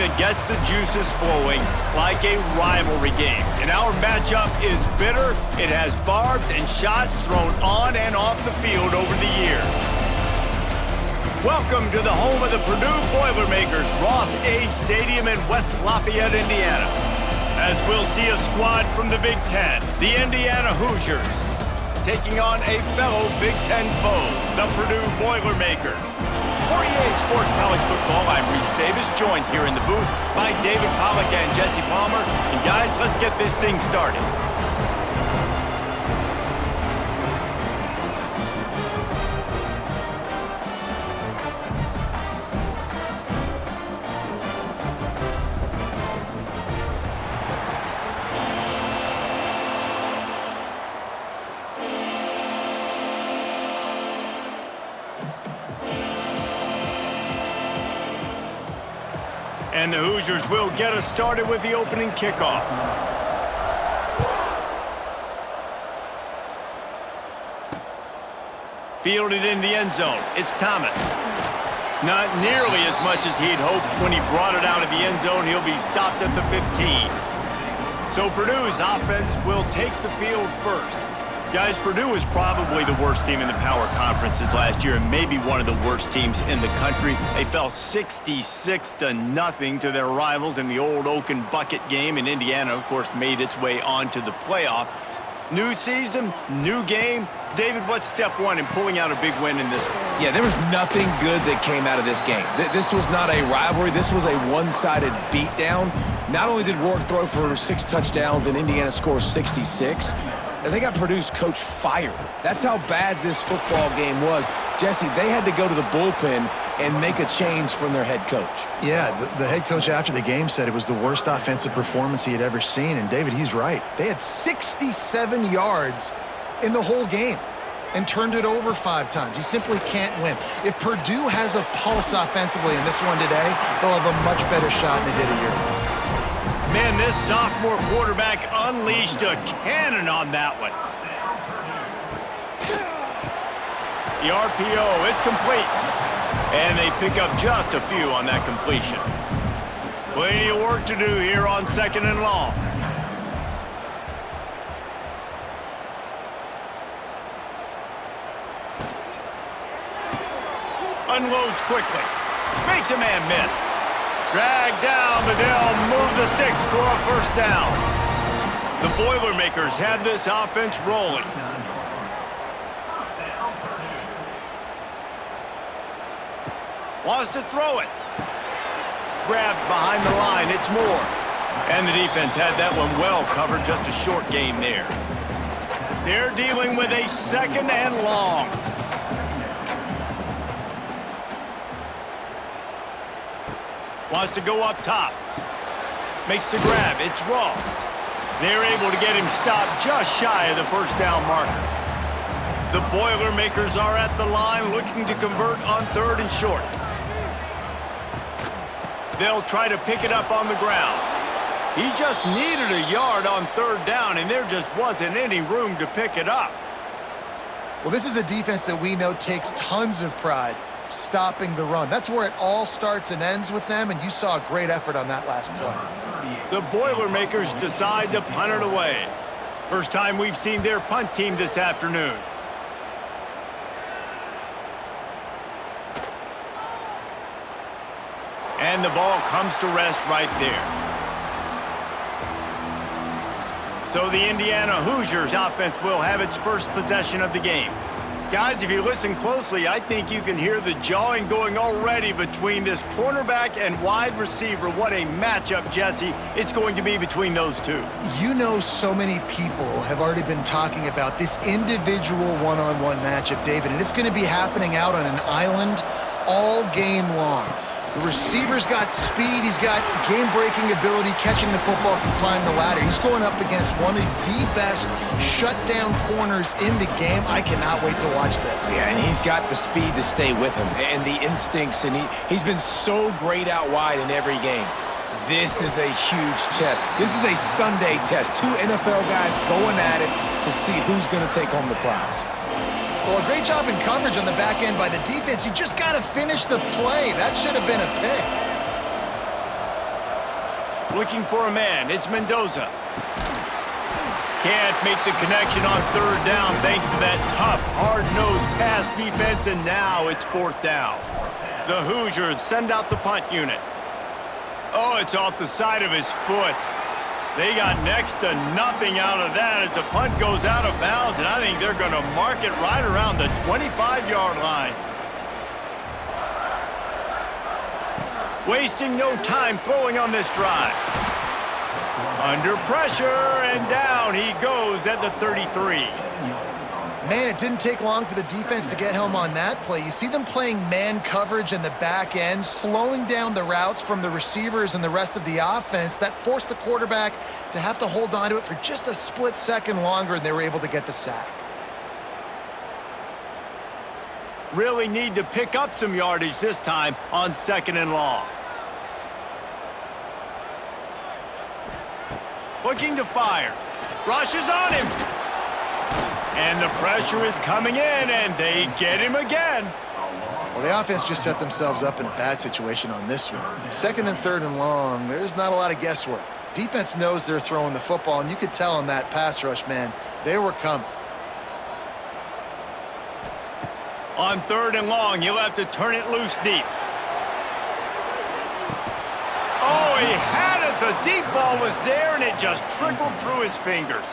that gets the juices flowing like a rivalry game. And our matchup is bitter. It has barbs and shots thrown on and off the field over the years. Welcome to the home of the Purdue Boilermakers, Ross Age Stadium in West Lafayette, Indiana. As we'll see a squad from the Big Ten, the Indiana Hoosiers, taking on a fellow Big Ten foe, the Purdue Boilermakers. For EA Sports College Football, I'm Reese Davis, joined here in the booth by David Pollack and Jesse Palmer. And guys, let's get this thing started. And the Hoosiers will get us started with the opening kickoff. Fielded in the end zone, it's Thomas. Not nearly as much as he'd hoped when he brought it out of the end zone. He'll be stopped at the 15. So Purdue's offense will take the field first. Guys, Purdue was probably the worst team in the power conferences last year and maybe one of the worst teams in the country. They fell 66-0 to their rivals in the old Oaken Bucket game, and Indiana, of course, made its way onto the playoff. New season, new game. David, what's step one in pulling out a big win in this one? Yeah, there was nothing good that came out of this game. This was not a rivalry. This was a one-sided beatdown. Not only did Rourke throw for 6 touchdowns and Indiana score 66, they got Purdue's coach fired. That's how bad this football game was. Jesse, they had to go to the bullpen and make a change from their head coach. Yeah, the head coach after the game said it was the worst offensive performance he had ever seen, and David, he's right. They had 67 yards in the whole game and turned it over 5 times. You simply can't win. If Purdue has a pulse offensively in this one today, they'll have a much better shot than they did a year ago. Man, this sophomore quarterback unleashed a cannon on that one. The RPO, it's complete. And they pick up just a few on that completion. Plenty of work to do here on 2nd and long. Unloads quickly. Makes a man miss. Dragged down, but they'll move the sticks for a first down. The Boilermakers have this offense rolling. Wants to throw it. Grabbed behind the line, it's Moore. And the defense had that one well covered, just a short gain there. They're dealing with a 2nd and long. Wants to go up top. Makes the grab. It's Ross. They're able to get him stopped just shy of the first down marker. The Boilermakers are at the line looking to convert on 3rd and short. They'll try to pick it up on the ground. He just needed a yard on 3rd down, and there just wasn't any room to pick it up. Well, this is a defense that we know takes tons of pride stopping the run. That's where it all starts and ends with them, and you saw a great effort on that last play. The Boilermakers decide to punt it away. First time we've seen their punt team this afternoon. And the ball comes to rest right there. So the Indiana Hoosiers offense will have its first possession of the game. Guys, if you listen closely, I think you can hear the jawing going already between this cornerback and wide receiver. What a matchup, Jesse, it's going to be between those two. You know, so many people have already been talking about this individual one-on-one matchup, David, and it's going to be happening out on an island all game long. The receiver's got speed, he's got game-breaking ability, catching the football, can climb the ladder. He's going up against one of the best shutdown corners in the game. I cannot wait to watch this. Yeah, and he's got the speed to stay with him and the instincts, and he's been so great out wide in every game. This is a huge test. This is a Sunday test. 2 NFL guys going at it to see who's going to take home the prize. Well, a great job in coverage on the back end by the defense. You just got to finish the play. That should have been a pick. Looking for a man. It's Mendoza. Can't make the connection on third down thanks to that tough, hard-nosed pass defense, and now it's fourth down. The Hoosiers send out the punt unit. Oh, it's off the side of his foot. They got next to nothing out of that as the punt goes out of bounds, and I think they're going to mark it right around the 25-yard line. Wasting no time throwing on this drive. Under pressure, and down he goes at the 33. Man, it didn't take long for the defense to get home on that play. You see them playing man coverage in the back end, slowing down the routes from the receivers and the rest of the offense. That forced the quarterback to have to hold on to it for just a split second longer, and they were able to get the sack. Really need to pick up some yardage this time on 2nd and long. Looking to fire. Rush is on him. And the pressure is coming in, and they get him again. Well, the offense just set themselves up in a bad situation on this one. 2nd and 3rd and long, there's not a lot of guesswork. Defense knows they're throwing the football, and you could tell in that pass rush, man, they were coming. On 3rd and long, you'll have to turn it loose deep. Oh, he had it. The deep ball was there, and it just trickled through his fingers.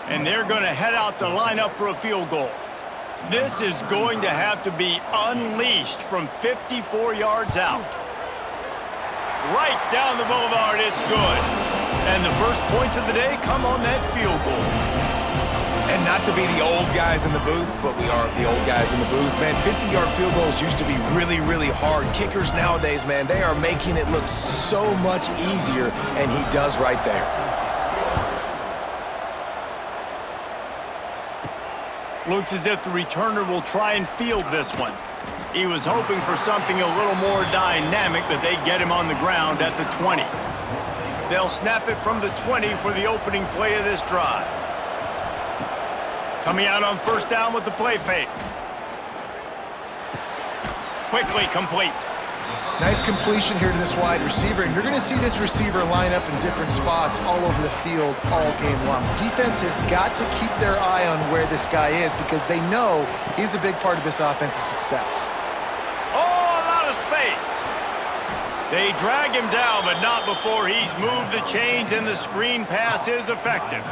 And they're going to head out to line up for a field goal. This is going to have to be unleashed from 54 yards out. Right down the boulevard, it's good. And the first points of the day come on that field goal. And not to be the old guys in the booth, but we are the old guys in the booth. Man, 50-yard field goals used to be really, really hard. Kickers nowadays, man, they are making it look so much easier, and he does right there. Looks as if the returner will try and field this one. He was hoping for something a little more dynamic, but they get him on the ground at the 20. They'll snap it from the 20 for the opening play of this drive. Coming out on 1st down with the play fake. Quickly complete. Nice completion here to this wide receiver, and you're going to see this receiver line up in different spots all over the field all game long. Defense has got to keep their eye on where this guy is because they know he's a big part of this offense's success. Oh, a lot of space. They drag him down, but not before he's moved the chains, and the screen pass is effective.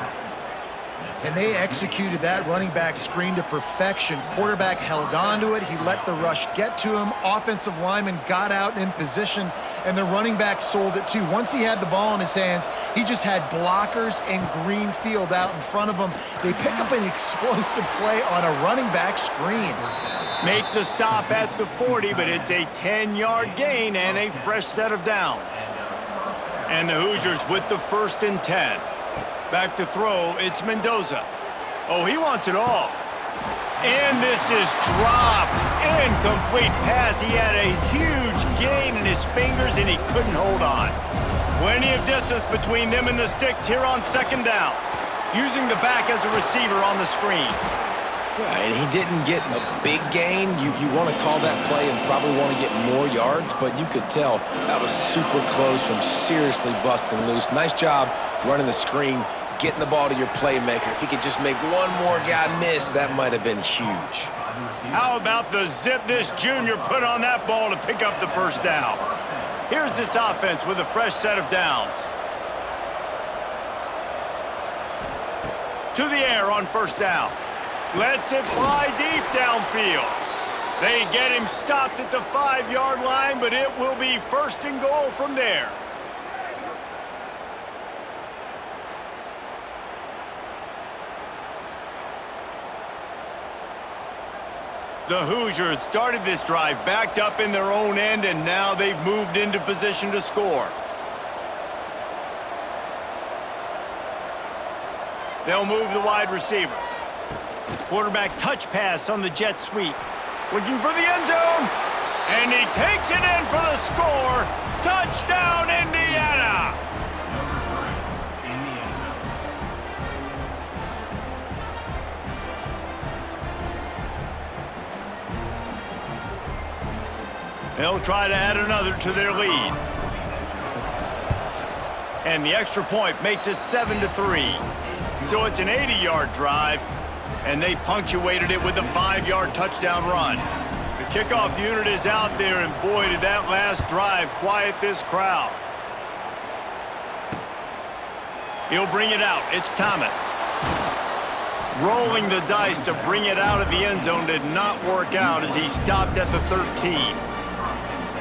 And they executed that running back screen to perfection. Quarterback held on to it. He let the rush get to him. Offensive lineman got out in position, and the running back sold it too. Once he had the ball in his hands, he just had blockers and green field out in front of him. They pick up an explosive play on a running back screen. Make the stop at the 40, but it's a 10-yard gain and a fresh set of downs. And the Hoosiers with the 1st and 10. Back to throw, it's Mendoza. Oh, he wants it all. And this is dropped. Incomplete pass. He had a huge gain in his fingers, and he couldn't hold on. Plenty of distance between them and the sticks here on 2nd down. Using the back as a receiver on the screen. Right, he didn't get a big gain. You want to call that play and probably want to get more yards, but you could tell that was super close from seriously busting loose. Nice job running the screen, getting the ball to your playmaker. If he could just make one more guy miss, that might have been huge. How about the zip this junior put on that ball to pick up the 1st down? Here's this offense with a fresh set of downs. To the air on 1st down. Lets it fly deep downfield. They get him stopped at the 5-yard line, but it will be 1st and goal from there. The Hoosiers started this drive backed up in their own end, and now they've moved into position to score. They'll move the wide receiver. Quarterback touch pass on the jet sweep. Looking for the end zone. And he takes it in for the score. Touchdown, Indiana! They'll try to add another to their lead. And the extra point makes it 7-3. So it's an 80-yard drive, and they punctuated it with a 5-yard touchdown run. The kickoff unit is out there, and boy, did that last drive quiet this crowd. He'll bring it out. It's Thomas. Rolling the dice to bring it out of the end zone did not work out as he stopped at the 13.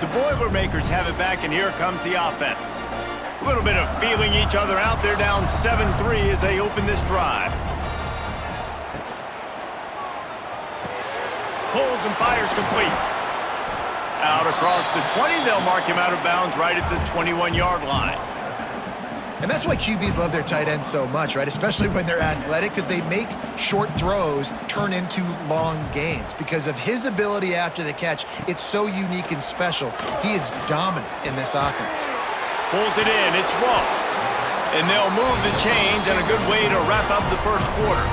The Boilermakers have it back, and here comes the offense. A little bit of feeling each other out. They're down 7-3 as they open this drive. Pulls and fires complete. Out across the 20, they'll mark him out of bounds right at the 21-yard line. And that's why QBs love their tight ends so much, right? Especially when they're athletic, because they make short throws turn into long gains. Because of his ability after the catch, it's so unique and special. He is dominant in this offense. Pulls it in, it's Ross. And they'll move the chains, and a good way to wrap up the first quarter.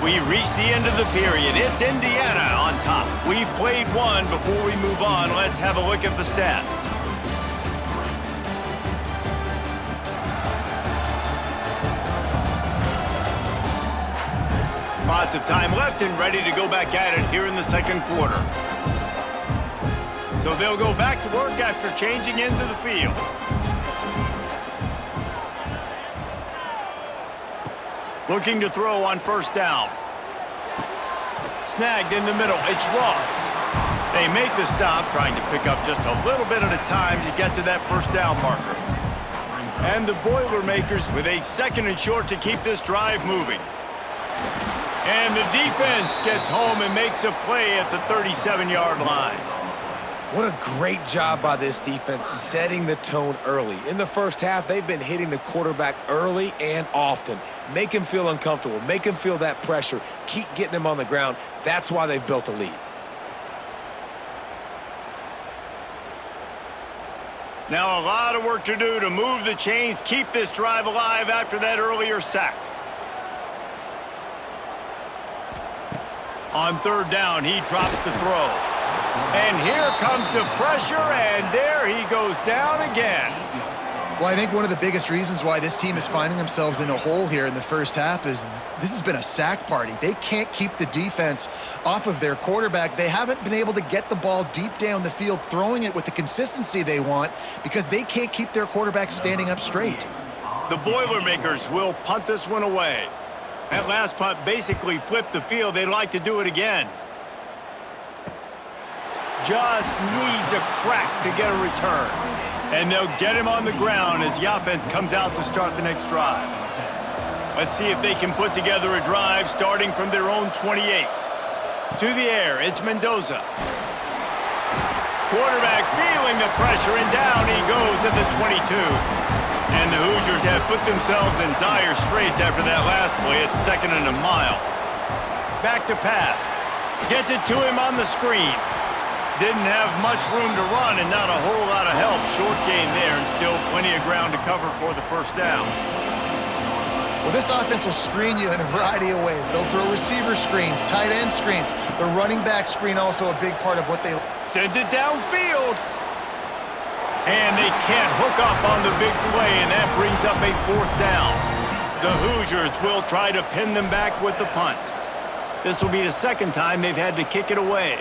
We reach the end of the period. It's Indiana on top. We've played one. Before we move on, let's have a look at the stats. Lots of time left and ready to go back at it here in the second quarter. So they'll go back to work after changing into the field. Looking to throw on first down. Snagged in the middle. It's Ross. They make the stop, trying to pick up just a little bit at a time to get to that first down marker. And the Boilermakers with a 2nd and short to keep this drive moving. And the defense gets home and makes a play at the 37-yard line. What a great job by this defense setting the tone early. In the first half, they've been hitting the quarterback early and often. Make him feel uncomfortable. Make him feel that pressure. Keep getting him on the ground. That's why they've built a lead. Now a lot of work to do to move the chains, keep this drive alive after that earlier sack. On third down, he drops to throw. And here comes the pressure, and there he goes down again. Well, I think one of the biggest reasons why this team is finding themselves in a hole here in the first half is this has been a sack party. They can't keep the defense off of their quarterback. They haven't been able to get the ball deep down the field, throwing it with the consistency they want because they can't keep their quarterback standing up straight. The Boilermakers will punt this one away. That last punt basically flipped the field. They'd like to do it again. Just needs a crack to get a return. And they'll get him on the ground as the offense comes out to start the next drive. Let's see if they can put together a drive starting from their own 28. To the air, it's Mendoza. Quarterback feeling the pressure, and down he goes at the 22. And the Hoosiers have put themselves in dire straits after that last play. It's 2nd and a mile. Back to pass. Gets it to him on the screen. Didn't have much room to run and not a whole lot of help. Short gain there and still plenty of ground to cover for the first down. Well, this offense will screen you in a variety of ways. They'll throw receiver screens, tight end screens. The running back screen also a big part of what they... Sends it downfield. And they can't hook up on the big play, and that brings up a 4th down. The Hoosiers will try to pin them back with the punt. This will be the 2nd time they've had to kick it away.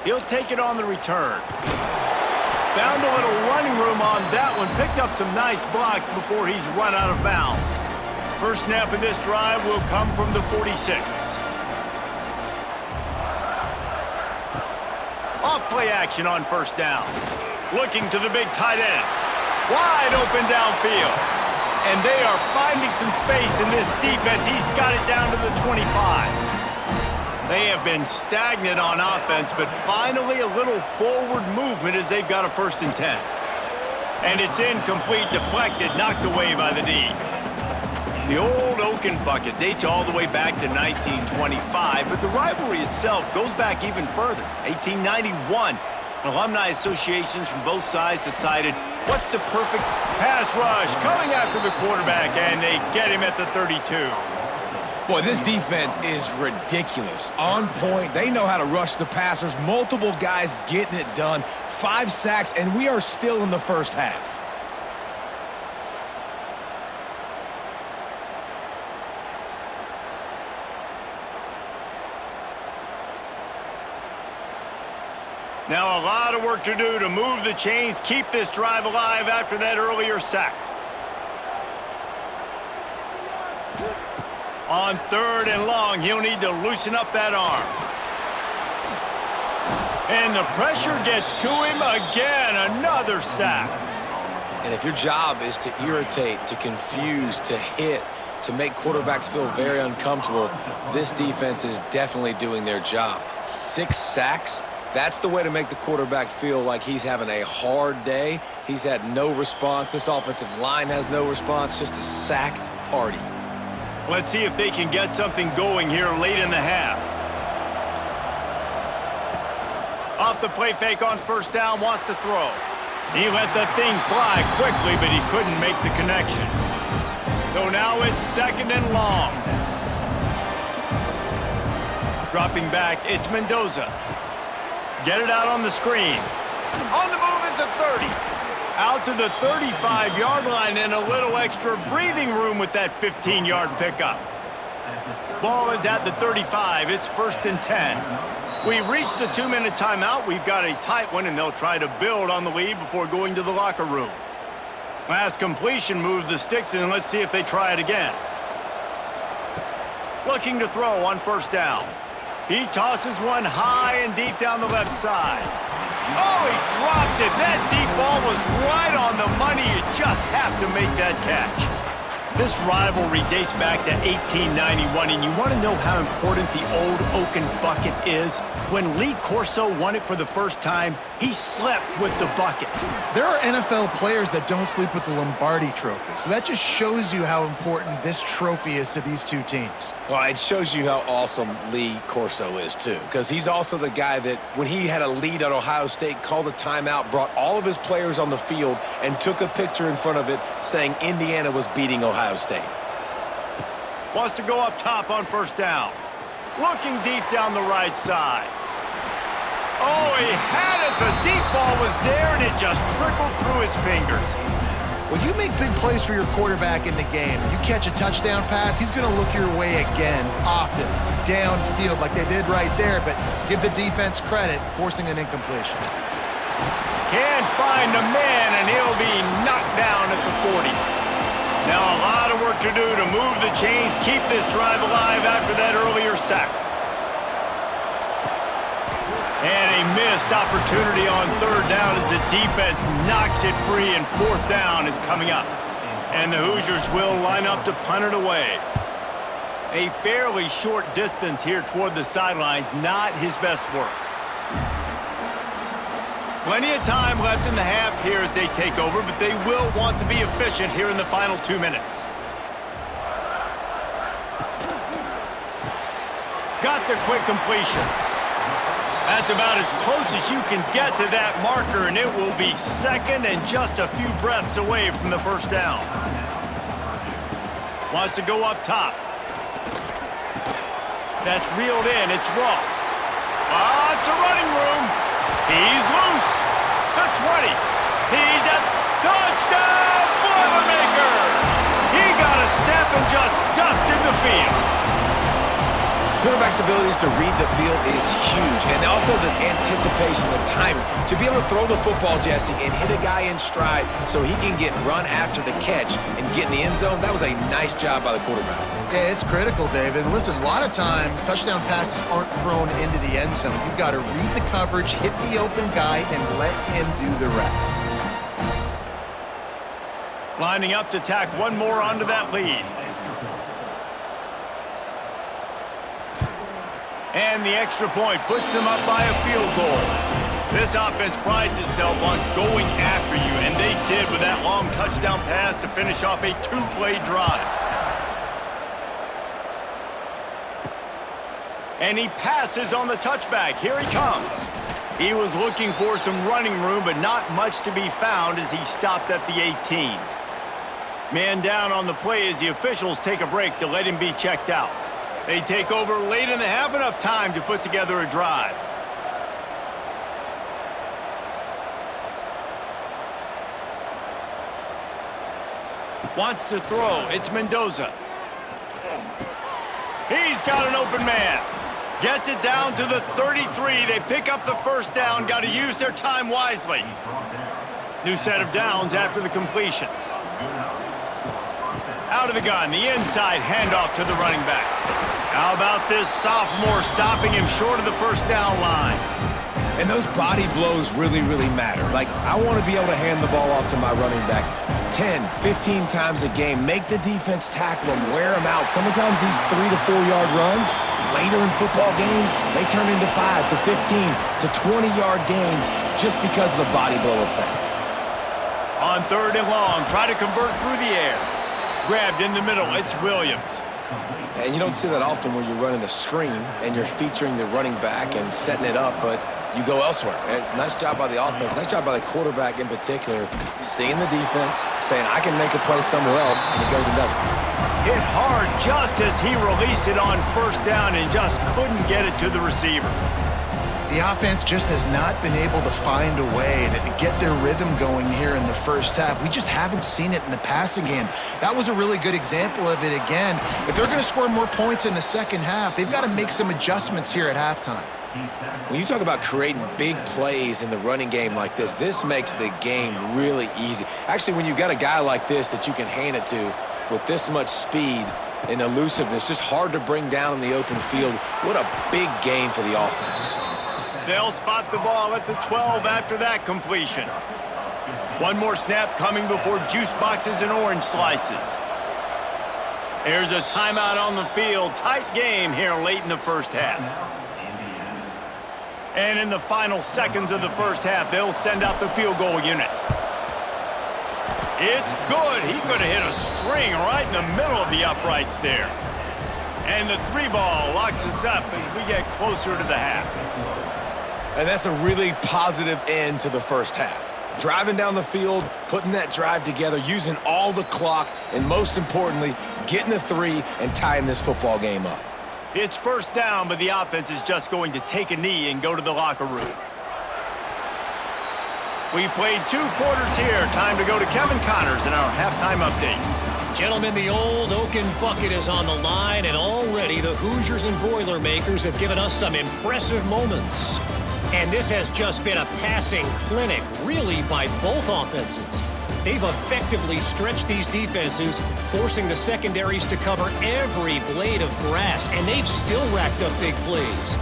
He'll take it on the return. Found a little running room on that one. Picked up some nice blocks before he's run out of bounds. First snap of this drive will come from the 46. Off play action on first down. Looking to the big tight end. Wide open downfield. And they are finding some space in this defense. He's got it down to the 25. They have been stagnant on offense, but finally a little forward movement as they've got a 1st and 10. And it's incomplete, deflected, knocked away by the D. The old Oaken bucket dates all the way back to 1925, but the rivalry itself goes back even further. 1891, alumni associations from both sides decided what's the perfect pass rush coming after the quarterback, and they get him at the 32. Boy, this defense is ridiculous. On point, they know how to rush the passers. Multiple guys getting it done. 5 sacks, and we are still in the first half. Now a lot of work to do to move the chains, keep this drive alive after that earlier sack. On 3rd and long, he'll need to loosen up that arm. And the pressure gets to him again, another sack. And if your job is to irritate, to confuse, to hit, to make quarterbacks feel very uncomfortable, this defense is definitely doing their job. 6 sacks? That's the way to make the quarterback feel like he's having a hard day. He's had no response. This offensive line has no response, just a sack party. Let's see if they can get something going here late in the half. Off the play fake on 1st down, wants to throw. He let that thing fly quickly, but he couldn't make the connection. So now it's 2nd and long. Dropping back, it's Mendoza. Get it out on the screen. On the move at the 30. Out to the 35-yard line and a little extra breathing room with that 15-yard pickup. Ball is at the 35. It's 1st and 10. We've reached the 2-minute timeout. We've got a tight one, and they'll try to build on the lead before going to the locker room. Last completion moves the sticks in. Let's see if they try it again. Looking to throw on 1st down. He tosses one high and deep down the left side. Oh, he dropped it. That deep ball was right on the money. You just have to make that catch. This rivalry dates back to 1891, and you want to know how important the old oaken bucket is? When Lee Corso won it for the first time, he slept with the bucket. There are NFL players that don't sleep with the Lombardi Trophy, so that just shows you how important this trophy is to these two teams. Well, it shows you how awesome Lee Corso is, too, because he's also the guy that, when he had a lead at Ohio State, called a timeout, brought all of his players on the field, and took a picture in front of it saying Indiana was beating Ohio State. Wants to go up top on 1st down. Looking deep down the right side. Oh, he had it. The deep ball was there, and it just trickled through his fingers. Well, you make big plays for your quarterback in the game. You catch a touchdown pass, he's going to look your way again, often, downfield like they did right there, but give the defense credit, forcing an incompletion. Can't find the man, and he'll be knocked down at the 40. Now a lot of work to do to move the chains, keep this drive alive after that earlier sack. And a missed opportunity on 3rd down as the defense knocks it free, and 4th down is coming up. And the Hoosiers will line up to punt it away. A fairly short distance here toward the sidelines, not his best work. Plenty of time left in the half here as they take over, but they will want to be efficient here in the final 2 minutes. Got the quick completion. That's about as close as you can get to that marker, and it will be 2nd and just a few breaths away from the 1st down. Wants to go up top. That's reeled in. It's Ross. It's a running room. He's loose. The 20. He's at touchdown, Boilermakers. He got a step and just dusted the field. Quarterback's abilities to read the field is huge, and also the anticipation, the timing. To be able to throw the football, Jesse, and hit a guy in stride so he can get run after the catch and get in the end zone, that was a nice job by the quarterback. Yeah, it's critical, David. Listen, a lot of times touchdown passes aren't thrown into the end zone. You've got to read the coverage, hit the open guy, and let him do the rest. Lining up to tack one more onto that lead. And the extra point puts them up by a field goal. This offense prides itself on going after you, and they did with that long touchdown pass to finish off a 2-play drive. And he passes on the touchback. Here he comes. He was looking for some running room, but not much to be found as he stopped at the 18. Man down on the play as the officials take a break to let him be checked out. They take over late in the half, enough time to put together a drive. Wants to throw. It's Mendoza. He's got an open man. Gets it down to the 33. They pick up the first down. Got to use their time wisely. New set of downs after the completion. Out of the gun, the inside handoff to the running back. How about this sophomore stopping him short of the first down line? And those body blows really, really matter. Like, I want to be able to hand the ball off to my running back 10, 15 times a game. Make the defense tackle him, wear him out. Sometimes these 3 to 4 yard runs, later in football games, they turn into 5 to 15 to 20 yard gains just because of the body blow effect. On 3rd and long, try to convert through the air. Grabbed in the middle, it's Williams. And you don't see that often where you're running a screen and you're featuring the running back and setting it up, but you go elsewhere. It's a nice job by the offense, nice job by the quarterback in particular, seeing the defense, saying, I can make a play somewhere else, and he goes and does it. Hit hard just as he released it on first down and just couldn't get it to the receiver. The offense just has not been able to find a way to get their rhythm going here in the first half. We just haven't seen it in the passing game. That was a really good example of it again. If they're going to score more points in the second half, they've got to make some adjustments here at halftime. When you talk about creating big plays in the running game like this makes the game really easy. Actually, when you've got a guy like this that you can hand it to with this much speed and elusiveness, just hard to bring down in the open field, what a big game for the offense. They'll spot the ball at the 12 after that completion. One more snap coming before juice boxes and orange slices. There's a timeout on the field. Tight game here late in the first half. And in the final seconds of the first half, they'll send out the field goal unit. It's good. He could have hit a string right in the middle of the uprights there. And the 3-ball locks us up as we get closer to the half. And that's a really positive end to the first half. Driving down the field, putting that drive together, using all the clock, and most importantly, getting the 3 and tying this football game up. It's first down, but the offense is just going to take a knee and go to the locker room. We've played 2 quarters here. Time to go to Kevin Connors in our halftime update. Gentlemen, the old Oaken bucket is on the line, and already the Hoosiers and Boilermakers have given us some impressive moments. And this has just been a passing clinic, really, by both offenses. They've effectively stretched these defenses, forcing the secondaries to cover every blade of grass, and they've still racked up big plays.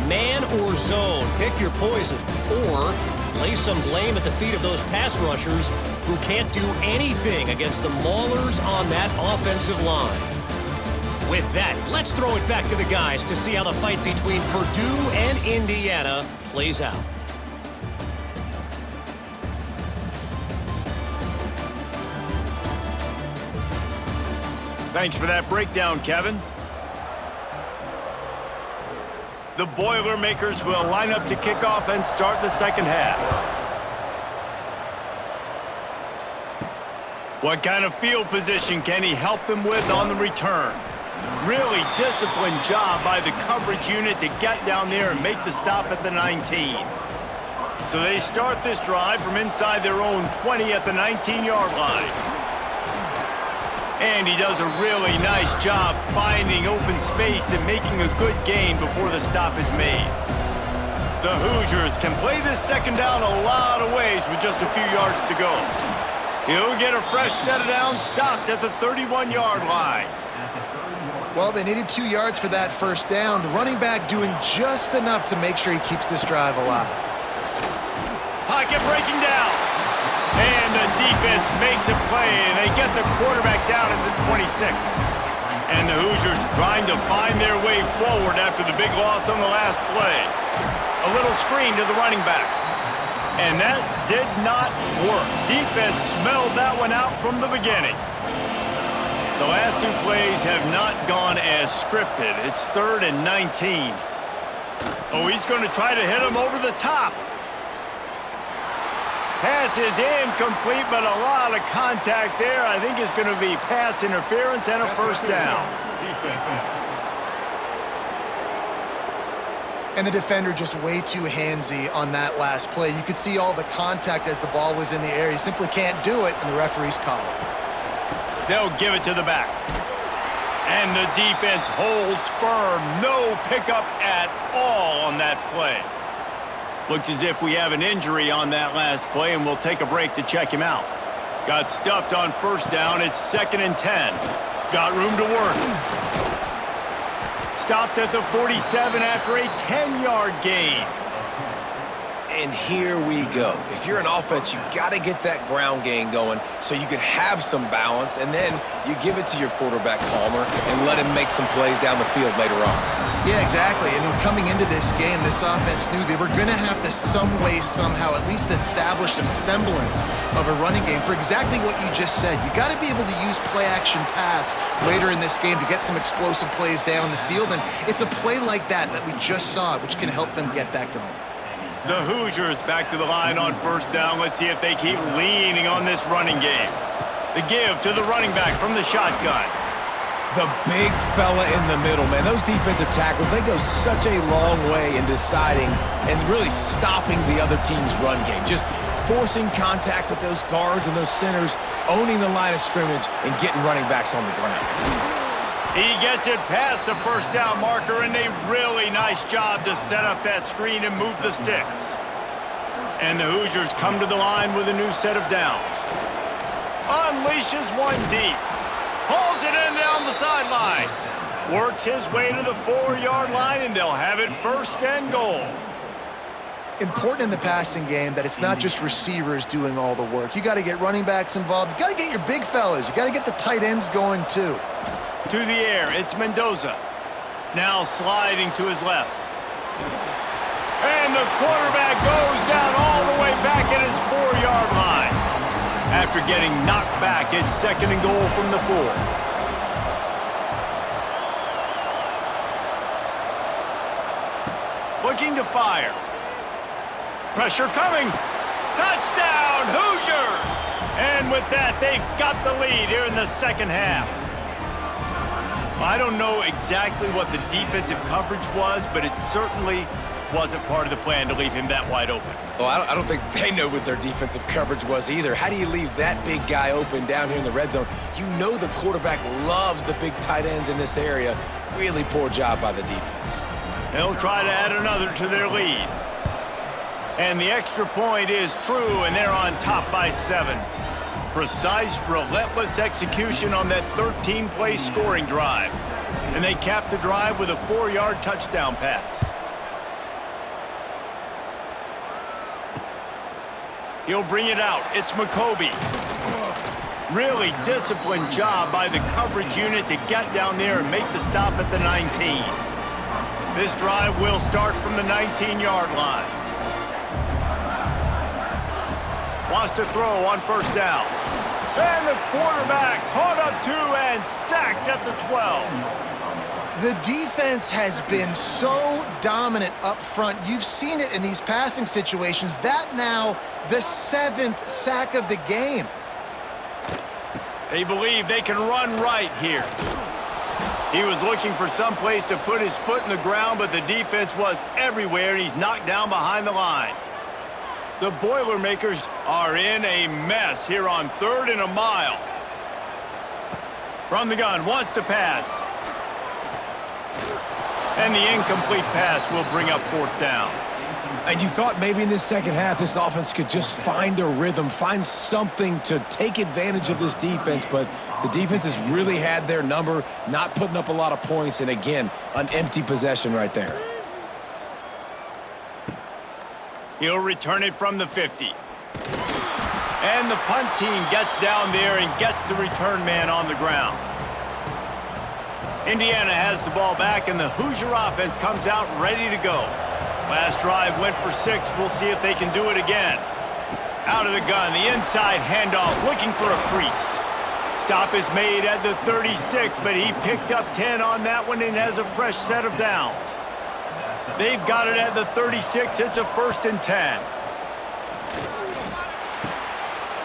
Man or zone, pick your poison, or lay some blame at the feet of those pass rushers who can't do anything against the maulers on that offensive line. With that, let's throw it back to the guys to see how the fight between Purdue and Indiana plays out. Thanks for that breakdown, Kevin. The Boilermakers will line up to kick off and start the second half. What kind of field position can he help them with on the return? Really disciplined job by the coverage unit to get down there and make the stop at the 19. So they start this drive from inside their own 20 at the 19-yard line. And he does a really nice job finding open space and making a good gain before the stop is made. The Hoosiers can play this second down a lot of ways with just a few yards to go. He'll get a fresh set of downs stopped at the 31-yard line. Well, they needed 2 yards for that first down. The running back doing just enough to make sure he keeps this drive alive. Pocket breaking down. And the defense makes a play, and they get the quarterback down at the 26. And the Hoosiers trying to find their way forward after the big loss on the last play. A little screen to the running back. And that did not work. Defense smelled that one out from the beginning. The last 2 plays have not gone as scripted. It's 3rd and 19. Oh, he's going to try to hit him over the top. Pass is incomplete, but a lot of contact there. I think it's going to be pass interference and a first down. And the defender just way too handsy on that last play. You could see all the contact as the ball was in the air. You simply can't do it, and the referees call it. They'll give it to the back. And the defense holds firm. No pickup at all on that play. Looks as if we have an injury on that last play, and we'll take a break to check him out. Got stuffed on first down. It's 2nd and 10. Got room to work. Stopped at the 47 after a 10-yard gain. And here we go. If you're an offense, you got to get that ground game going so you can have some balance, and then you give it to your quarterback, Palmer, and let him make some plays down the field later on. Yeah, exactly. And coming into this game, this offense knew they were going to have to some way, somehow, at least establish a semblance of a running game for exactly what you just said. You got to be able to use play-action pass later in this game to get some explosive plays down the field, and it's a play like that we just saw, which can help them get that going. The Hoosiers back to the line on first down. Let's see if they keep leaning on this running game. The give to the running back from the shotgun. The big fella in the middle, man. Those defensive tackles, they go such a long way in deciding and really stopping the other team's run game. Just forcing contact with those guards and those centers, owning the line of scrimmage, and getting running backs on the ground. He gets it past the first down marker, and a really nice job to set up that screen and move the sticks. And the Hoosiers come to the line with a new set of downs. Unleashes one deep. Hauls it in down the sideline. Works his way to the 4-yard line, and they'll have it 1st and goal. Important in the passing game that it's not just receivers doing all the work. You got to get running backs involved. You got to get your big fellas. You got to get the tight ends going, too. To the air, it's Mendoza. Now sliding to his left. And the quarterback goes down all the way back at his 4-yard line. After getting knocked back, it's 2nd and goal from the 4. Looking to fire. Pressure coming. Touchdown, Hoosiers! And with that, they've got the lead here in the second half. I don't know exactly what the defensive coverage was, but it certainly wasn't part of the plan to leave him that wide open. Well, I don't think they know what their defensive coverage was either. How do you leave that big guy open down here in the red zone? You know the quarterback loves the big tight ends in this area. Really poor job by the defense. They'll try to add another to their lead. And the extra point is true, and they're on top by 7. Precise, relentless execution on that 13-play scoring drive. And they cap the drive with a 4-yard touchdown pass. He'll bring it out. It's McCoby. Really disciplined job by the coverage unit to get down there and make the stop at the 19. This drive will start from the 19-yard line. Wants to throw on first down. And the quarterback caught up 2 and sacked at the 12. The defense has been so dominant up front. You've seen it in these passing situations. That now the 7th sack of the game. They believe they can run right here. He was looking for some place to put his foot in the ground, but the defense was everywhere, and he's knocked down behind the line. The Boilermakers are in a mess here on 3rd and a mile. From the gun, wants to pass. And the incomplete pass will bring up 4th down. And you thought maybe in this second half this offense could just find a rhythm, find something to take advantage of this defense, but the defense has really had their number, not putting up a lot of points, and again, an empty possession right there. He'll return it from the 50. And the punt team gets down there and gets the return man on the ground. Indiana has the ball back, and the Hoosier offense comes out ready to go. Last drive went for 6. We'll see if they can do it again. Out of the gun, the inside handoff, looking for a crease. Stop is made at the 36, but he picked up 10 on that one and has a fresh set of downs. They've got it at the 36. It's a 1st and 10.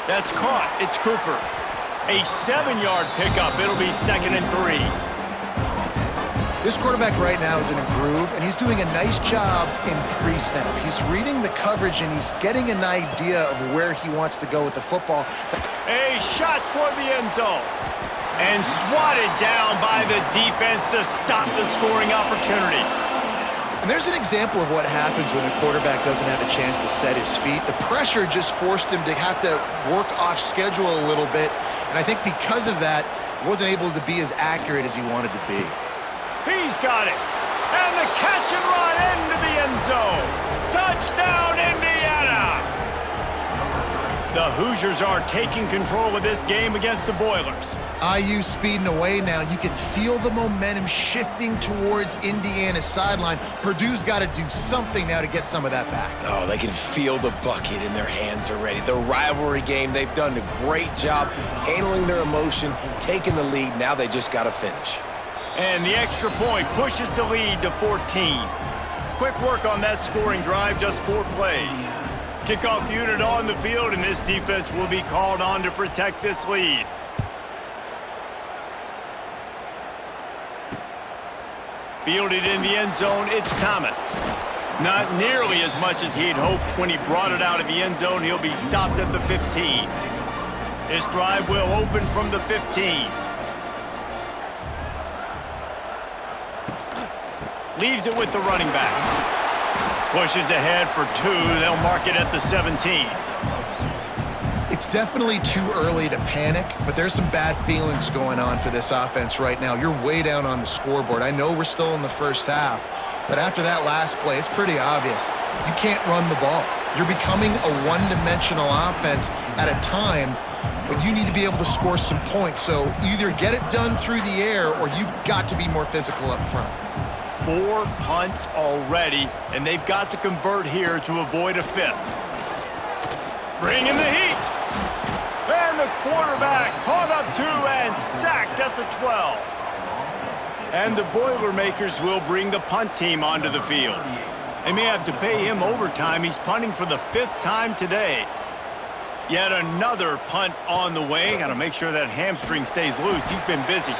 That's caught. It's Cooper. A 7-yard pickup. It'll be 2nd and 3. This quarterback right now is in a groove, and he's doing a nice job in pre-snap. He's reading the coverage, and he's getting an idea of where he wants to go with the football. A shot toward the end zone. And swatted down by the defense to stop the scoring opportunity. And there's an example of what happens when a quarterback doesn't have a chance to set his feet. The pressure just forced him to have to work off schedule a little bit, and I think because of that, he wasn't able to be as accurate as he wanted to be. He's got it. And the catch and run into the end zone. Touchdown, Indiana! The Hoosiers are taking control of this game against the Boilers. IU speeding away now. You can feel the momentum shifting towards Indiana's sideline. Purdue's got to do something now to get some of that back. Oh, they can feel the bucket in their hands already. The rivalry game, they've done a great job handling their emotion, taking the lead. Now they just got to finish. And the extra point pushes the lead to 14. Quick work on that scoring drive, just 4 plays. Kickoff unit on the field, and this defense will be called on to protect this lead. Fielded in the end zone, it's Thomas. Not nearly as much as he'd hoped when he brought it out of the end zone. He'll be stopped at the 15. This drive will open from the 15. Leaves it with the running back. Pushes ahead for 2. They'll mark it at the 17. It's definitely too early to panic, but there's some bad feelings going on for this offense right now. You're way down on the scoreboard. I know we're still in the first half, but after that last play, it's pretty obvious. You can't run the ball. You're becoming a one-dimensional offense at a time when you need to be able to score some points. So either get it done through the air or you've got to be more physical up front. 4 punts already, and they've got to convert here to avoid a 5th. Bring in the heat. And the quarterback caught up 2 and sacked at the 12. And the Boilermakers will bring the punt team onto the field. They may have to pay him overtime. He's punting for the 5th time today. Yet another punt on the way. Got to make sure that hamstring stays loose. He's been busy.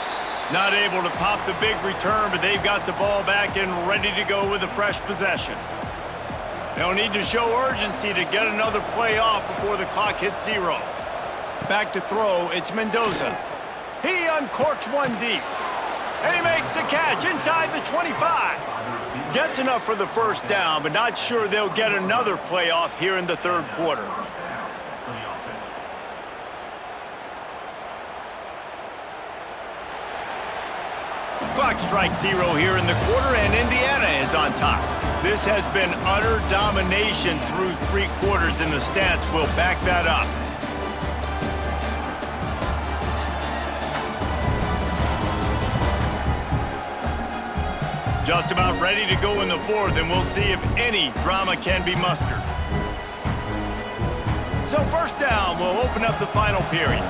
Not able to pop the big return, but they've got the ball back and ready to go with a fresh possession. They'll need to show urgency to get another play off before the clock hits 0. Back to throw, it's Mendoza. He uncorks one deep. And he makes the catch inside the 25. Gets enough for the first down, but not sure they'll get another play off here in the 3rd quarter. Clock strikes 0 here in the quarter, and Indiana is on top. This has been utter domination through 3 quarters, and the stats will back that up. Just about ready to go in the 4th, and we'll see if any drama can be mustered. So first down will open up the final period.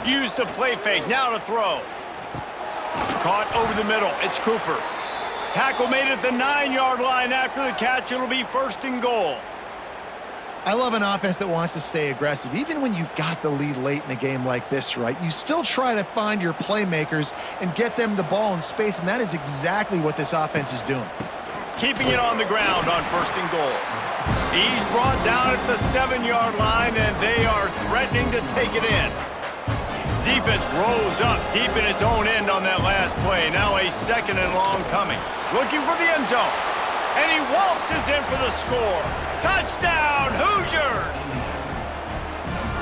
Use the play fake, now to throw. Caught over the middle, it's Cooper. Tackle made at the 9-yard line after the catch. It'll be 1st and goal. I love an offense that wants to stay aggressive. Even when you've got the lead late in a game like this, right, you still try to find your playmakers and get them the ball in space, and that is exactly what this offense is doing. Keeping it on the ground on 1st and goal. He's brought down at the 7-yard line, and they are threatening to take it in. Defense rolls up deep in its own end on that last play. Now a 2nd and long coming. Looking for the end zone. And he waltzes in for the score. Touchdown, Hoosiers!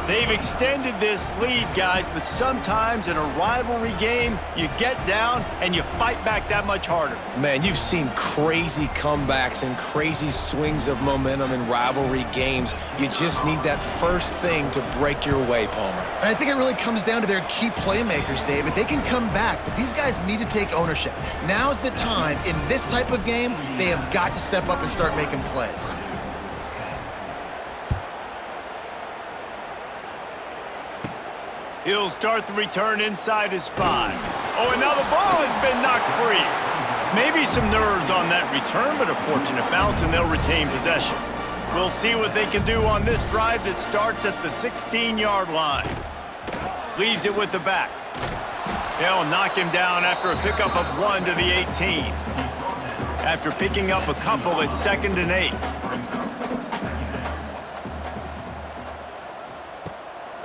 They've extended this lead, guys, but sometimes in a rivalry game, you get down and you fight back that much harder. Man, you've seen crazy comebacks and crazy swings of momentum in rivalry games. You just need that first thing to break your way, Palmer. And I think it really comes down to their key playmakers, David. They can come back, but these guys need to take ownership. Now's the time. In this type of game, they have got to step up and start making plays. He'll start the return inside his 5. Oh, and now the ball has been knocked free. Maybe some nerves on that return, but a fortunate bounce, and they'll retain possession. We'll see what they can do on this drive that starts at the 16-yard line. Leaves it with the back. They'll knock him down after a pickup of 1 to the 18. After picking up a couple, it's 2nd and 8.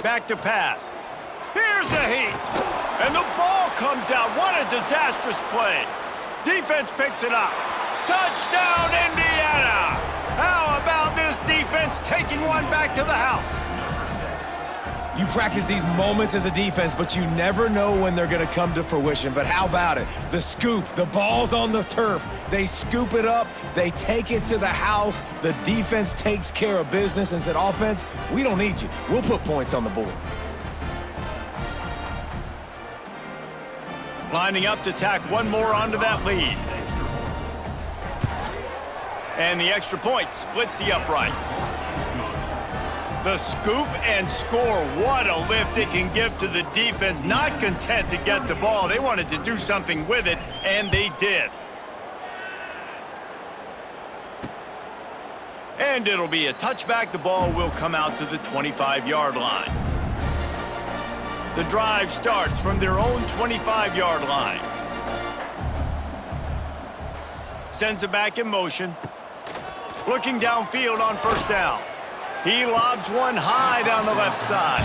Back to pass. Here's a heat. And the ball comes out. What a disastrous play. Defense picks it up. Touchdown, Indiana! How about this defense taking one back to the house? You practice these moments as a defense, but you never know when they're going to come to fruition. But how about it? The scoop, the ball's on the turf. They scoop it up. They take it to the house. The defense takes care of business and said, offense, we don't need you. We'll put points on the board. Lining up to tack one more onto that lead. And the extra point splits the uprights. The scoop and score. What a lift it can give to the defense. Not content to get the ball. They wanted to do something with it, and they did. And it'll be a touchback. The ball will come out to the 25-yard line. The drive starts from their own 25-yard line. Sends it back in motion. Looking downfield on first down. He lobs one high down the left side.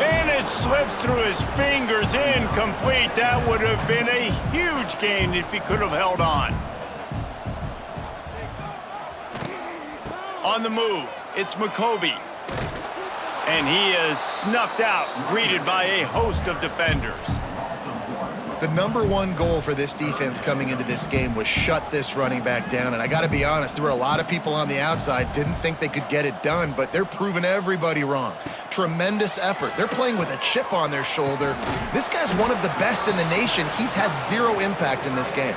And it slips through his fingers, incomplete. That would have been a huge gain if he could have held on. On the move, it's McCoby. And he is snuffed out, greeted by a host of defenders. The #1 goal for this defense coming into this game was shut this running back down. And I got to be honest, there were a lot of people on the outside didn't think they could get it done, but they're proving everybody wrong. Tremendous effort. They're playing with a chip on their shoulder. This guy's one of the best in the nation. He's had 0 impact in this game.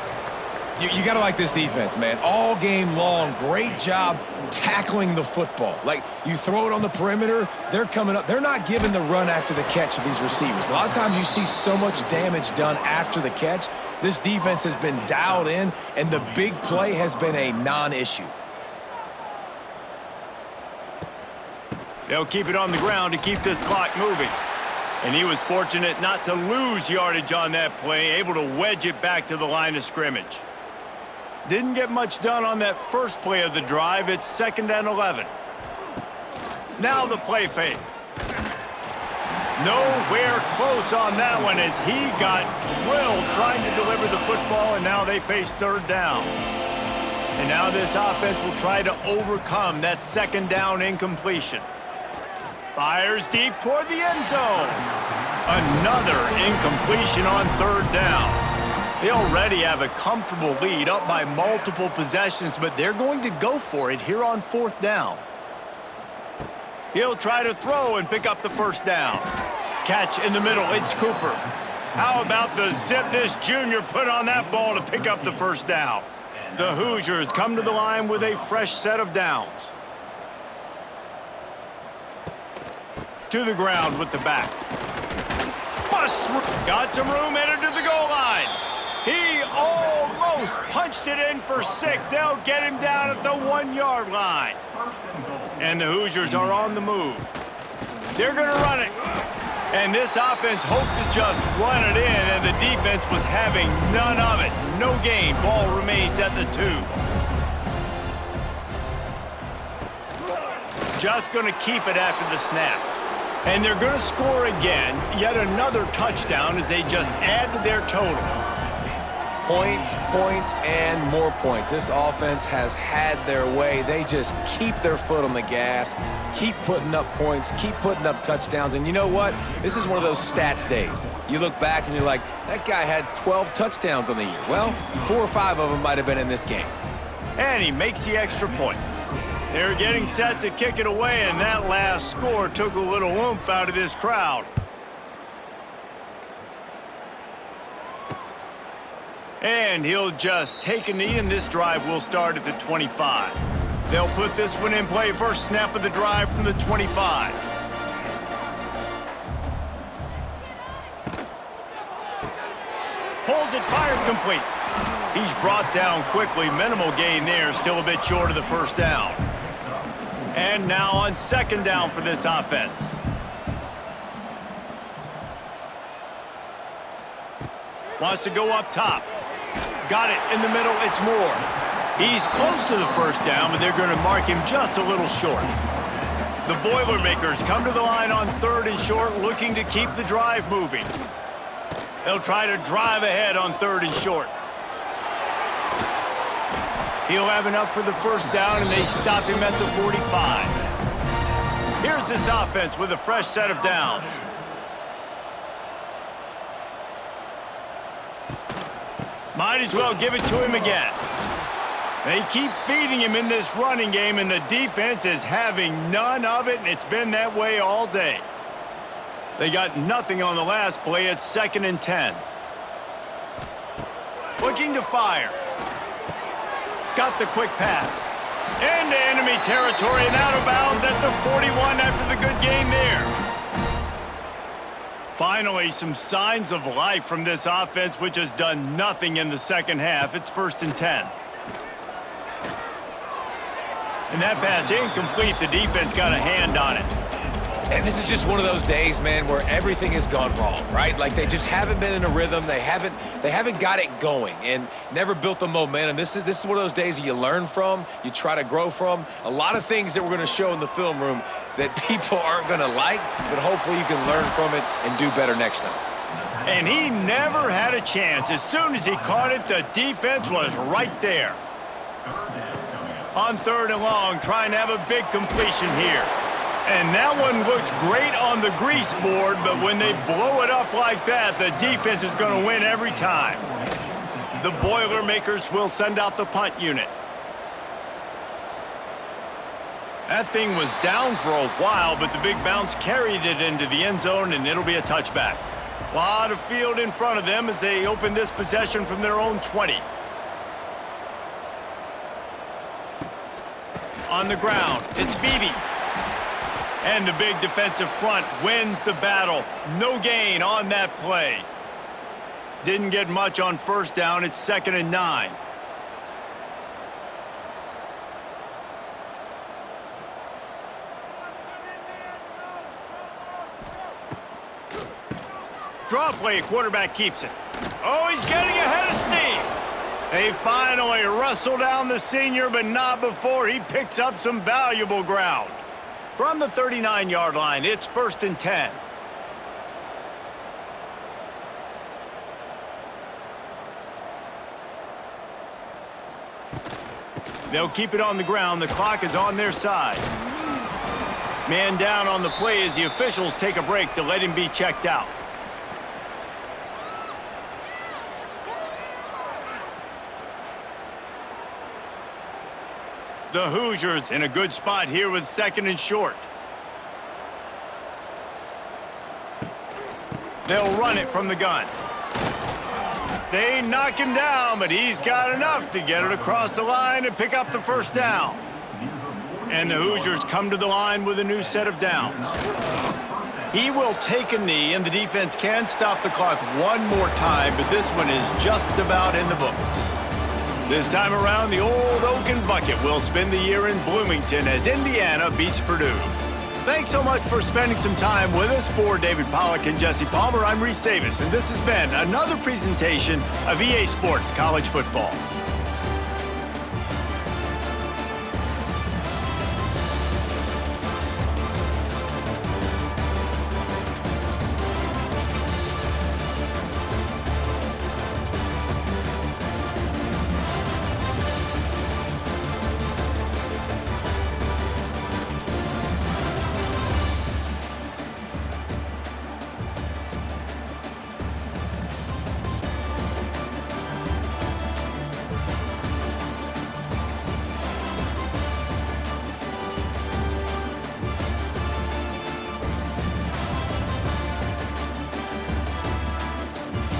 You got to like this defense, man. All game long, great job tackling the football. Like, you throw it on the perimeter, they're coming up. They're not giving the run after the catch to these receivers. A lot of times you see so much damage done after the catch. This defense has been dialed in, and the big play has been a non-issue. They'll keep it on the ground to keep this clock moving. And he was fortunate not to lose yardage on that play, able to wedge it back to the line of scrimmage. Didn't get much done on that first play of the drive. It's 2nd and 11. Now the play fake. Nowhere close on that one as he got drilled trying to deliver the football, and now they face 3rd down. And now this offense will try to overcome that 2nd down incompletion. Fires deep toward the end zone. Another incompletion on 3rd down. They already have a comfortable lead, up by multiple possessions, but they're going to go for it here on 4th down. He'll try to throw and pick up the first down. Catch in the middle, it's Cooper. How about the zip this junior put on that ball to pick up the first down? The Hoosiers come to the line with a fresh set of downs. To the ground with the back. Bust through. Got some room, headed to the goal line. He almost punched it in for 6. They'll get him down at the 1-yard line. And the Hoosiers are on the move. They're going to run it. And this offense hoped to just run it in, and the defense was having none of it. No gain. Ball remains at the 2. Just going to keep it after the snap. And they're going to score again. Yet another touchdown as they just add to their total. Points, points, and more points. This offense has had their way. They just keep their foot on the gas, keep putting up points, keep putting up touchdowns. And you know what? This is one of those stats days. You look back and you're like, that guy had 12 touchdowns on the year. Well, 4 or 5 of them might have been in this game. And he makes the extra point. They're getting set to kick it away, and that last score took a little oomph out of this crowd. And he'll just take a knee, and this drive will start at the 25. They'll put this one in play. First snap of the drive from the 25. Pulls it, fired, complete. He's brought down quickly. Minimal gain there, still a bit short of the first down. And now on second down for this offense. Wants to go up top. Got it in the middle. It's Moore. He's close to the first down, but they're going to mark him just a little short. The Boilermakers come to the line on third and short, looking to keep the drive moving. They'll try to drive ahead on third and short. He'll have enough for the first down, and they stop him at the 45. Here's this offense with a fresh set of downs. Might as well give it to him again. They keep feeding him in this running game, and the defense is having none of it, and it's been that way all day. They got nothing on the last play. It's 2nd and 10. Looking to fire. Got the quick pass. Into enemy territory and out of bounds at the 41 after the good game there. Finally, some signs of life from this offense, which has done nothing in the second half. It's 1st and 10. And that pass incomplete. The defense got a hand on it. And this is just one of those days, man, where everything has gone wrong, right? Like they just haven't been in a rhythm. They haven't got it going and never built the momentum. This is one of those days that you learn from, you try to grow from. A lot of things that we're going to show in the film room that people aren't going to like, but hopefully you can learn from it and do better next time. And he never had a chance. As soon as he caught it, the defense was right there. On third and long, trying to have a big completion here. And that one looked great on the grease board, but when they blow it up like that, the defense is going to win every time. The Boilermakers will send out the punt unit. That thing was down for a while, but the big bounce carried it into the end zone, and it'll be a touchback. A lot of field in front of them as they open this possession from their own 20. On the ground, it's Beebe. And the big defensive front wins the battle. No gain on that play. Didn't get much on first down. It's 2nd and 9. Draw play, quarterback keeps it. Oh, he's getting ahead of steam. They finally wrestle down the senior, but not before he picks up some valuable ground. From the 39-yard line, it's 1st and 10. They'll keep it on the ground. The clock is on their side. Man down on the play as the officials take a break to let him be checked out. The Hoosiers in a good spot here with 2nd and short. They'll run it from the gun. They knock him down, but he's got enough to get it across the line and pick up the first down. And the Hoosiers come to the line with a new set of downs. He will take a knee, and the defense can stop the clock one more time, but this one is just about in the books. This time around, the old Oaken Bucket will spend the year in Bloomington as Indiana beats Purdue. Thanks so much for spending some time with us. For David Pollack and Jesse Palmer, I'm Reese Davis, and this has been another presentation of EA Sports College Football.